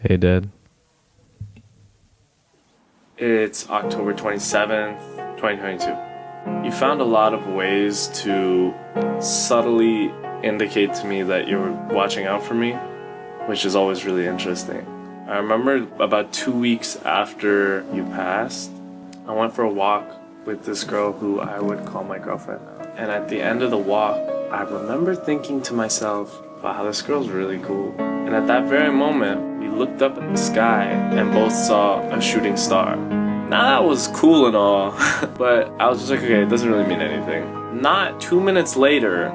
Hey, Dad. It's October 27th, 2022. You found a lot of ways to subtly indicate to me that you're watching out for me, which is always really interesting. I remember about 2 weeks after you passed, I went for a walk with this girl who I would call my girlfriend. And at the end of the walk, I remember thinking to myself, wow, this girl's really cool. And at that very moment, we looked up at the sky and both saw a shooting star. Now that was cool and all, but I was just like, okay, it doesn't really mean anything. Not 2 minutes later,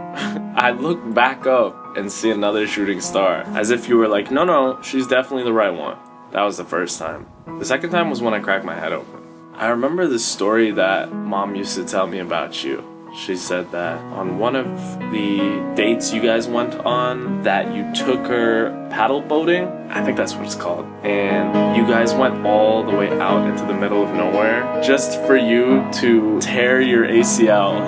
I look back up and see another shooting star. As if you were like, no, she's definitely the right one. That was the first time. The second time was when I cracked my head open. I remember this story that Mom used to tell me about you. She said that on one of the dates you guys went on, that you took her paddle boating. I think that's what it's called. And you guys went all the way out into the middle of nowhere just for you to tear your ACL.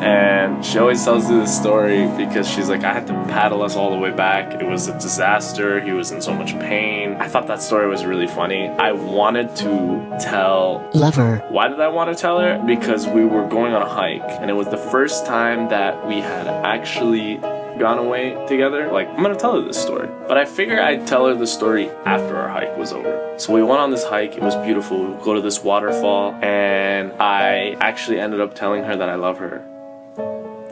And she always tells me this story because she's like, I had to paddle us all the way back. It was a disaster. He was in so much pain. I thought that story was really funny. I wanted to tell Lover. Why did I want to tell her? Because we were going on a hike, and it was the first time that we had actually gone away together. Like, I'm gonna tell her this story, but I figured I'd tell her the story after our hike was over. So we went on this hike. It was beautiful. We would go to this waterfall, and I actually ended up telling her that I love her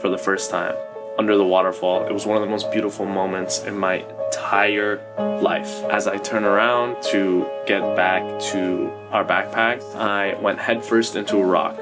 for the first time under the waterfall. It was one of the most beautiful moments in my entire life. As I turn around to get back to our backpacks, I went headfirst into a rock.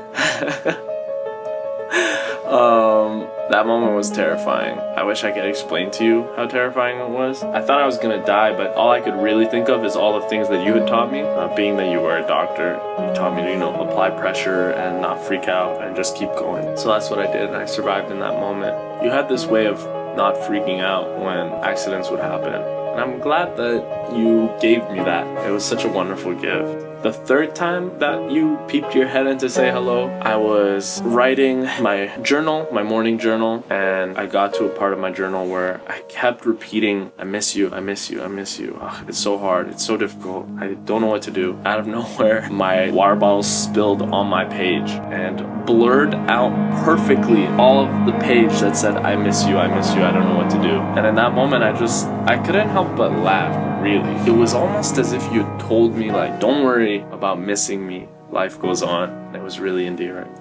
That moment was terrifying. I wish I could explain to you how terrifying it was. I thought I was gonna die, but all I could really think of is all the things that you had taught me. Being that you were a doctor, you taught me to, apply pressure and not freak out and just keep going. So that's what I did, and I survived in that moment. You had this way of not freaking out when accidents would happen. And I'm glad that you gave me that. It was such a wonderful gift. The third time that you peeped your head in to say hello, I was writing my journal, my morning journal, and I got to a part of my journal where I kept repeating, I miss you, I miss you, I miss you. Ugh, it's so hard, it's so difficult. I don't know what to do. Out of nowhere, my water bottle spilled on my page and blurred out perfectly all of the page that said, I miss you, I miss you, I don't know what to do. And in that moment, I couldn't help but laugh. Really. It was almost as if you told me, like, don't worry about missing me. Life goes on. It was really endearing.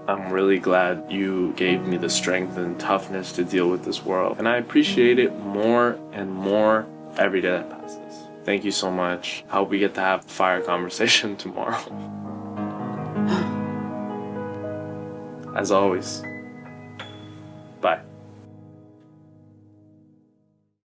I'm really glad you gave me the strength and toughness to deal with this world. And I appreciate it more and more every day that passes. Thank you so much. I hope we get to have a fire conversation tomorrow. As always. Bye.